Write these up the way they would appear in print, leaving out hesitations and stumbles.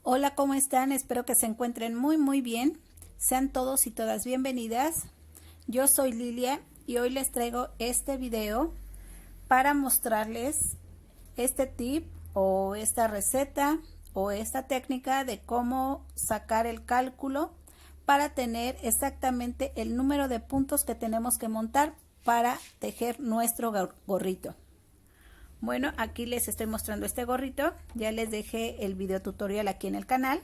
Hola, ¿cómo están? Espero que se encuentren muy bien. Sean todos y todas bienvenidas. Yo soy Lilia y hoy les traigo este video para mostrarles este tip o esta receta o esta técnica de cómo sacar el cálculo para tener exactamente el número de puntos que tenemos que montar para tejer nuestro gorrito. Bueno, aquí les estoy mostrando este gorrito. Ya les dejé el video tutorial aquí en el canal.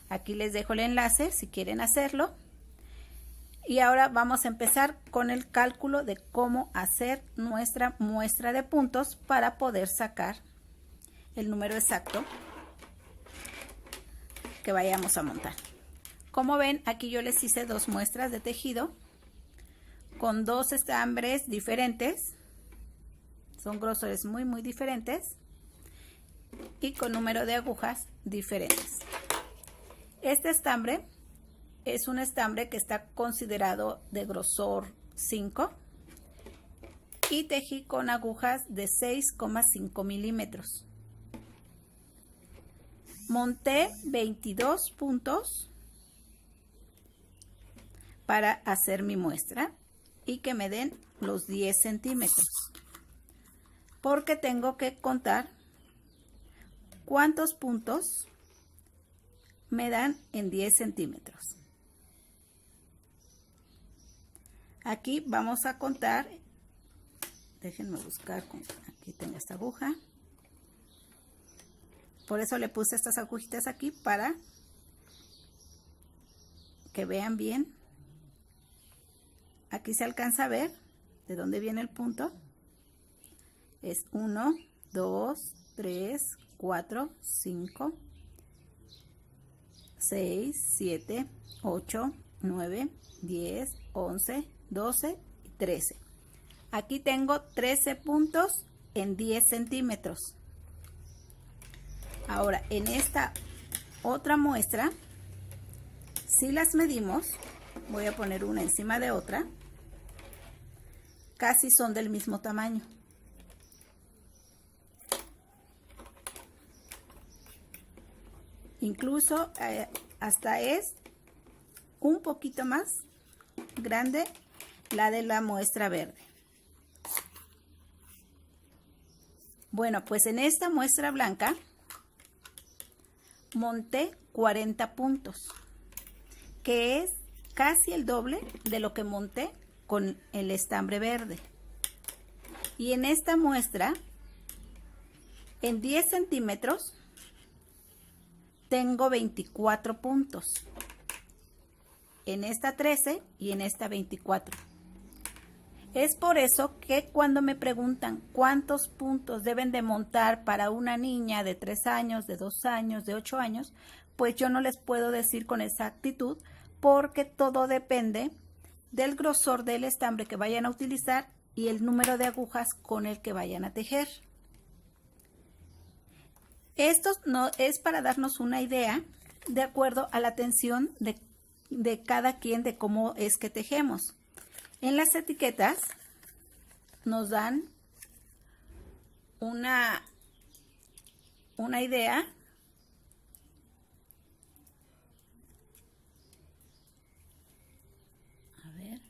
Aquí les dejo el enlace si quieren hacerlo. Y ahora vamos a empezar con el cálculo de cómo hacer nuestra muestra de puntos para poder sacar el número exacto que vayamos a montar. Como ven, aquí yo les hice dos muestras de tejido con dos estambres diferentes. Son grosores muy diferentes y con número de agujas diferentes. Este estambre es un estambre que está considerado de grosor 5 y tejí con agujas de 6,5 milímetros. Monté 22 puntos para hacer mi muestra y que me den los 10 centímetros. Porque tengo que contar cuántos puntos me dan en 10 centímetros. Aquí vamos a contar, déjenme buscar, aquí tengo esta aguja. Por eso le puse estas agujitas aquí para que vean bien. Aquí se alcanza a ver de dónde viene el punto. Es 1, 2, 3, 4, 5, 6, 7, 8, 9, 10, 11, 12 y 13. Aquí tengo 13 puntos en 10 centímetros. Ahora, en esta otra muestra, si las medimos, voy a poner una encima de otra, casi son del mismo tamaño. Incluso hasta es un poquito más grande la de la muestra verde. Bueno, pues en esta muestra blanca monté 40 puntos, que es casi el doble de lo que monté con el estambre verde. Y en esta muestra, en 10 centímetros, tengo 24 puntos. En esta 13 y en esta 24. Es por eso que cuando me preguntan cuántos puntos deben de montar para una niña de 3 años, de 2 años, de 8 años, pues yo no les puedo decir con exactitud porque todo depende del grosor del estambre que vayan a utilizar y el número de agujas con el que vayan a tejer. Esto no es para darnos una idea de acuerdo a la tensión de cada quien de cómo es que tejemos. En las etiquetas nos dan una idea a ver,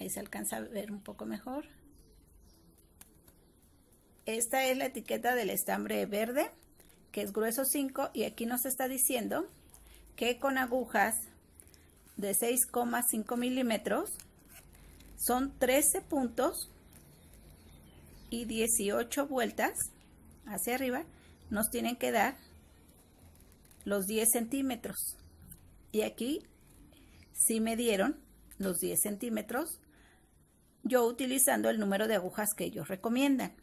ahí se alcanza a ver un poco mejor. Esta es la etiqueta del estambre verde, que es grueso 5, y aquí nos está diciendo que con agujas de 6,5 milímetros son 13 puntos y 18 vueltas hacia arriba nos tienen que dar los 10 centímetros. Y aquí sí me dieron los 10 centímetros, yo utilizando el número de agujas que ellos recomiendan.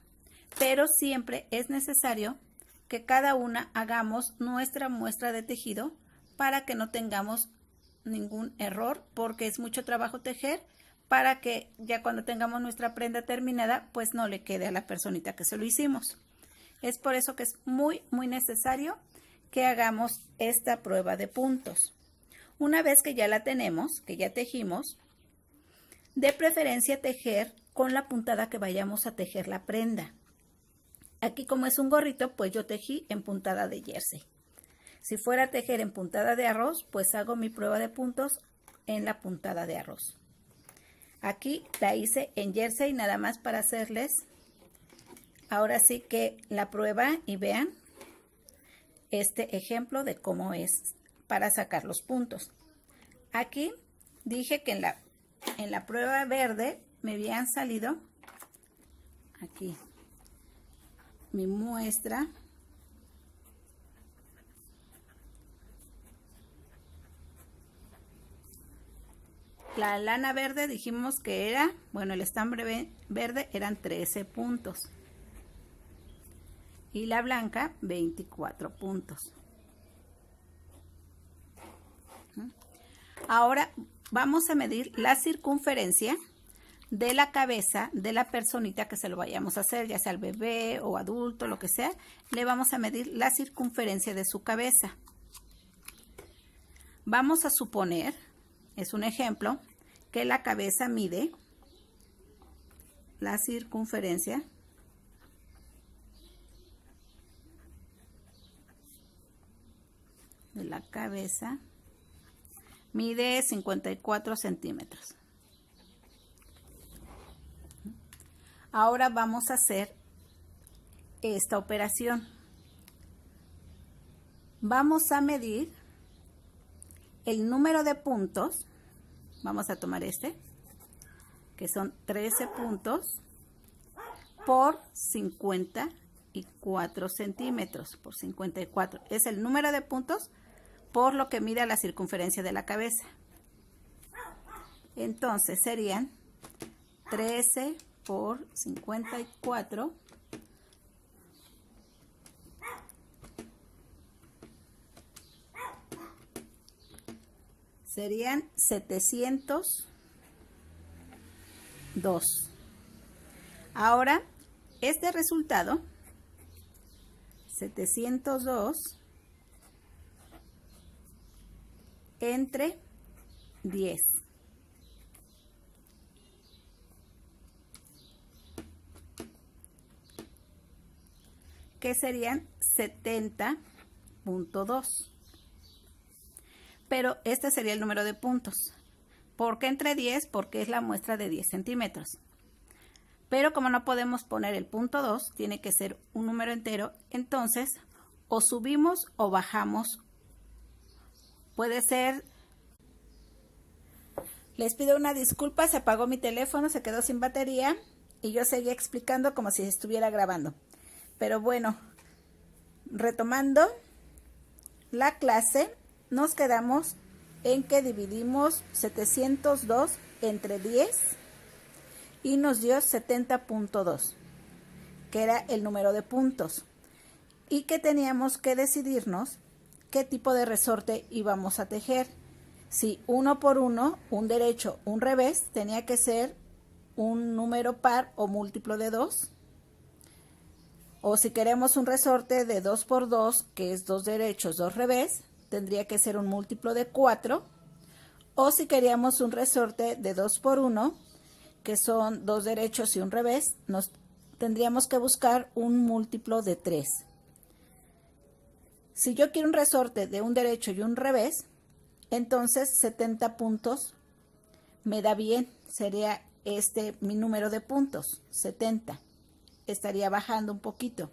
Pero siempre es necesario que cada una hagamos nuestra muestra de tejido para que no tengamos ningún error, porque es mucho trabajo tejer para que ya cuando tengamos nuestra prenda terminada, pues no le quede a la personita que se lo hicimos. Es por eso que es muy necesario que hagamos esta prueba de puntos. Una vez que ya la tenemos, que ya tejimos, de preferencia tejer con la puntada que vayamos a tejer la prenda. Aquí como es un gorrito, pues yo tejí en puntada de jersey. Si fuera a tejer en puntada de arroz, pues hago mi prueba de puntos en la puntada de arroz. Aquí la hice en jersey nada más para hacerles ahora sí que la prueba y vean este ejemplo de cómo es para sacar los puntos. Aquí dije que en la prueba verde me habían salido aquí mi muestra. La lana verde dijimos que era, bueno, el estambre verde eran 13 puntos. Y la blanca, 24 puntos. Ahora vamos a medir la circunferencia de la cabeza de la personita que se lo vayamos a hacer, ya sea el bebé o adulto, lo que sea. Le vamos a medir la circunferencia de su cabeza. Vamos a suponer, es un ejemplo, que la cabeza mide la circunferencia de la cabeza, mide 54 centímetros. Ahora vamos a hacer esta operación. Vamos a medir el número de puntos. Vamos a tomar este, que son 13 puntos por 54 centímetros, por 54. Es el número de puntos por lo que mide la circunferencia de la cabeza. Entonces serían 13 por 54 serían 702. Ahora, este resultado, 702 entre 10. Que serían 70.2. Pero este sería el número de puntos. ¿Por qué entre 10? Porque es la muestra de 10 centímetros. Pero como no podemos poner el punto 2, tiene que ser un número entero. Entonces, o subimos o bajamos. Puede ser... Les pido una disculpa, se apagó mi teléfono, se quedó sin batería y yo seguía explicando como si estuviera grabando. Pero bueno, retomando la clase, nos quedamos en que dividimos 702 entre 10 y nos dio 70.2, que era el número de puntos. Y que teníamos que decidirnos qué tipo de resorte íbamos a tejer. Si uno por uno, un derecho, un revés, tenía que ser un número par o múltiplo de 2. O si queremos un resorte de 2 por 2, que es 2 derechos, 2 revés, tendría que ser un múltiplo de 4. O si queríamos un resorte de 2 por 1, que son 2 derechos y un revés, tendríamos que buscar un múltiplo de 3. Si yo quiero un resorte de un derecho y un revés, entonces 70 puntos me da bien. Sería mi número de puntos, 70. Estaría bajando un poquito.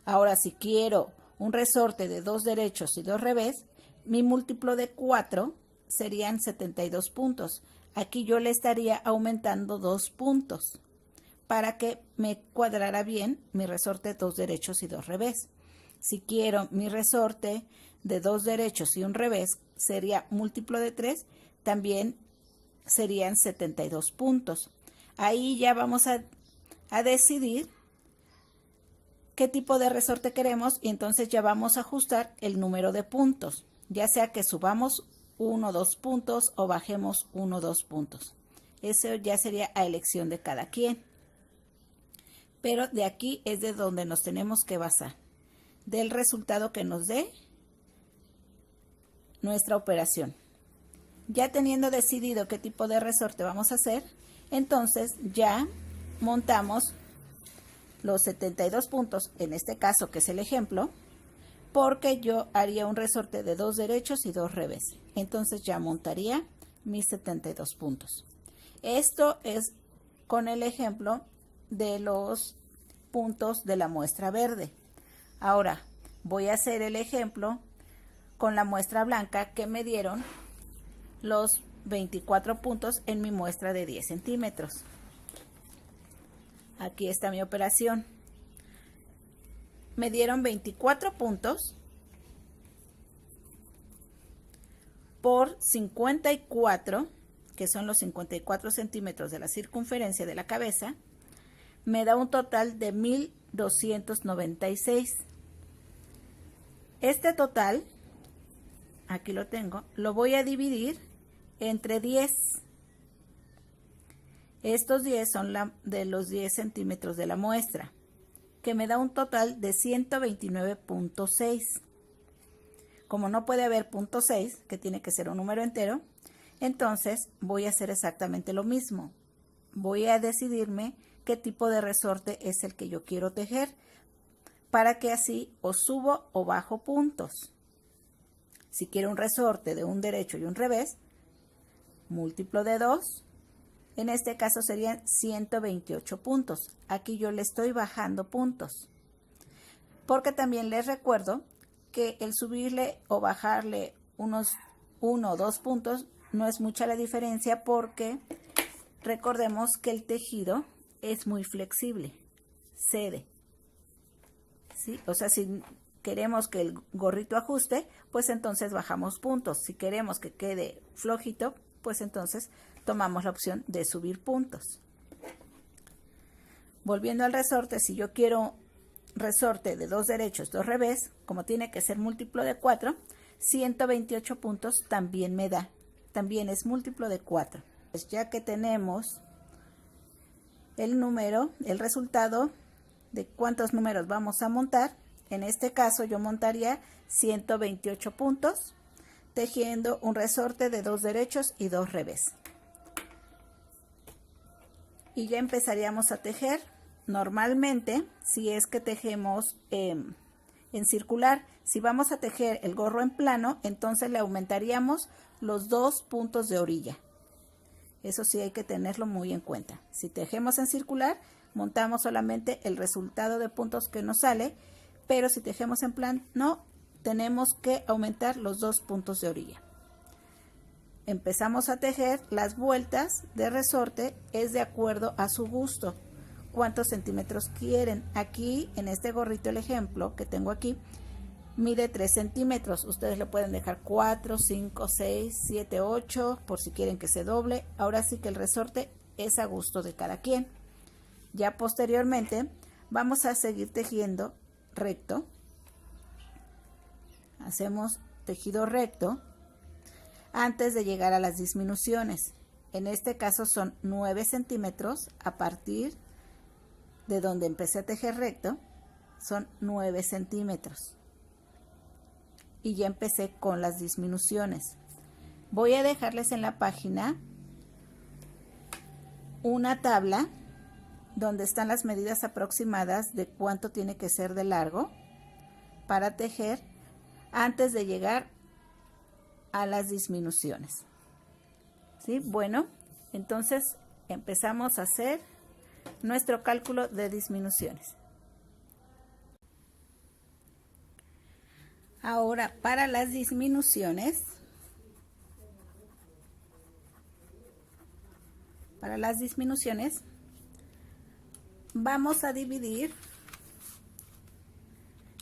Ahora, si quiero un resorte de 2 derechos y 2 revés, mi múltiplo de 4 serían 72 puntos. Aquí yo le estaría aumentando 2 puntos para que me cuadrara bien mi resorte de 2 derechos y 2 revés. Si quiero mi resorte de 2 derechos y un revés, sería múltiplo de 3, también serían 72 puntos. Ahí ya vamos a decidir qué tipo de resorte queremos y entonces ya vamos a ajustar el número de puntos, ya sea que subamos 1 o 2 puntos o bajemos 1 o 2 puntos. Eso ya sería a elección de cada quien. Pero de aquí es de donde nos tenemos que basar, del resultado que nos dé nuestra operación. Ya teniendo decidido qué tipo de resorte vamos a hacer, entonces ya montamos los 72 puntos, en este caso que es el ejemplo, porque yo haría un resorte de 2 derechos y 2 revés. Entonces ya montaría mis 72 puntos. Esto es con el ejemplo de los puntos de la muestra verde. Ahora voy a hacer el ejemplo con la muestra blanca que me dieron los 24 puntos en mi muestra de 10 centímetros. Aquí está mi operación. Me dieron 24 puntos por 54, que son los 54 centímetros de la circunferencia de la cabeza, me da un total de 1296. Este total, aquí lo tengo, lo voy a dividir entre 10. Estos 10 son de los 10 centímetros de la muestra, que me da un total de 129.6. Como no puede haber 0.6, que tiene que ser un número entero, entonces voy a hacer exactamente lo mismo. Voy a decidirme qué tipo de resorte es el que yo quiero tejer, para que así o subo o bajo puntos. Si quiero un resorte de un derecho y un revés, múltiplo de 2, en este caso serían 128 puntos. Aquí yo le estoy bajando puntos. Porque también les recuerdo que el subirle o bajarle unos 1 o 2 puntos no es mucha la diferencia, porque recordemos que el tejido es muy flexible, cede. ¿Sí? O sea, si queremos que el gorrito ajuste, pues entonces bajamos puntos. Si queremos que quede flojito, pues entonces tomamos la opción de subir puntos. Volviendo al resorte, si yo quiero resorte de 2 derechos, 2 revés, como tiene que ser múltiplo de 4, 128 puntos también me da. También es múltiplo de 4. Pues ya que tenemos el número, el resultado de cuántos números vamos a montar, en este caso yo montaría 128 puntos tejiendo un resorte de 2 derechos y 2 revés. Y ya empezaríamos a tejer. Normalmente, si es que tejemos en circular, si vamos a tejer el gorro en plano, entonces le aumentaríamos los 2 puntos de orilla. Eso sí hay que tenerlo muy en cuenta. Si tejemos en circular, montamos solamente el resultado de puntos que nos sale, pero si tejemos en plano, tenemos que aumentar los 2 puntos de orilla. Empezamos a tejer. Las vueltas de resorte es de acuerdo a su gusto. ¿Cuántos centímetros quieren? Aquí, en este gorrito, el ejemplo que tengo aquí, mide 3 centímetros. Ustedes le pueden dejar 4, 5, 6, 7, 8, por si quieren que se doble. Ahora sí que el resorte es a gusto de cada quien. Ya posteriormente vamos a seguir tejiendo recto. Hacemos tejido recto antes de llegar a las disminuciones. En este caso son 9 centímetros a partir de donde empecé a tejer recto, son 9 centímetros. Y ya empecé con las disminuciones. Voy a dejarles en la página una tabla donde están las medidas aproximadas de cuánto tiene que ser de largo para tejer antes de llegar a las disminuciones. ¿Sí? Bueno, entonces empezamos a hacer nuestro cálculo de disminuciones. Ahora, para las disminuciones, vamos a dividir,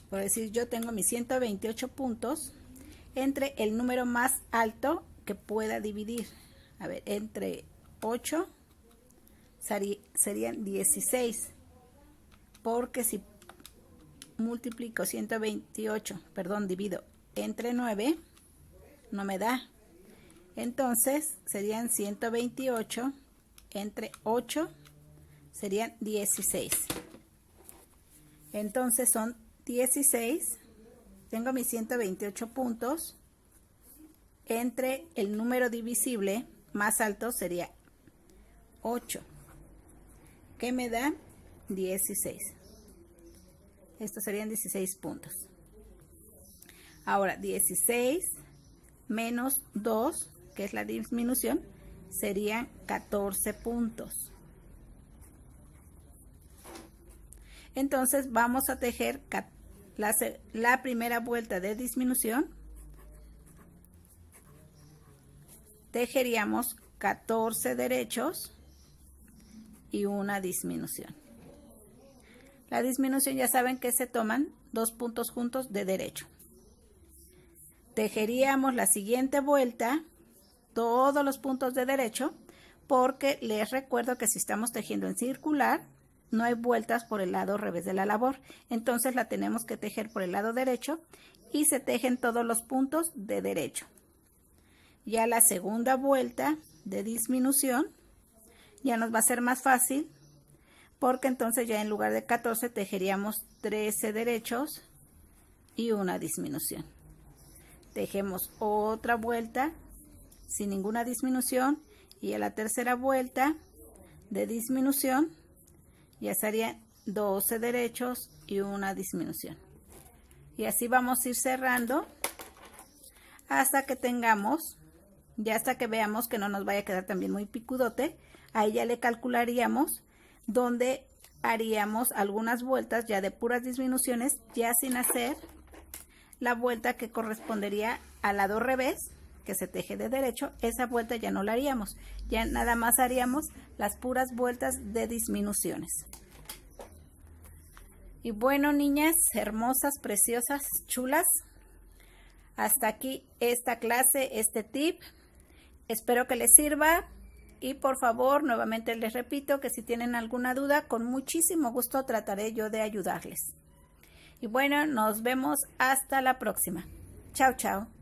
por decir, yo tengo mis 128 puntos entre el número más alto que pueda dividir. A ver, entre 8 serían 16, porque si multiplico 128, divido entre 9, no me da. Entonces serían 128 entre 8, serían 16. Entonces son 16, tengo mis 128 puntos, entre el número divisible más alto sería 8, que me da 16. Estos serían 16 puntos. Ahora 16 menos 2, que es la disminución, serían 14 puntos. Entonces vamos a tejer la primera vuelta de disminución. Tejeríamos 14 derechos y una disminución. La disminución ya saben que se toman 2 puntos juntos de derecho. Tejeríamos la siguiente vuelta todos los puntos de derecho, porque les recuerdo que si estamos tejiendo en circular no hay vueltas por el lado revés de la labor, entonces la tenemos que tejer por el lado derecho y se tejen todos los puntos de derecho. Ya la segunda vuelta de disminución ya nos va a ser más fácil, porque entonces ya en lugar de 14 tejeríamos 13 derechos y una disminución. Tejemos otra vuelta sin ninguna disminución y a la tercera vuelta de disminución ya serían 12 derechos y una disminución. Y así vamos a ir cerrando hasta que tengamos, ya hasta que veamos que no nos vaya a quedar también muy picudote. Ahí ya le calcularíamos donde haríamos algunas vueltas ya de puras disminuciones, ya sin hacer la vuelta que correspondería al lado revés, que se teje de derecho. Esa vuelta ya no la haríamos, ya nada más haríamos las puras vueltas de disminuciones. Y bueno, niñas hermosas, preciosas, chulas, hasta aquí esta clase, este tip. Espero que les sirva y por favor, nuevamente les repito que si tienen alguna duda, con muchísimo gusto trataré yo de ayudarles. Y bueno, nos vemos hasta la próxima. Chao, chao.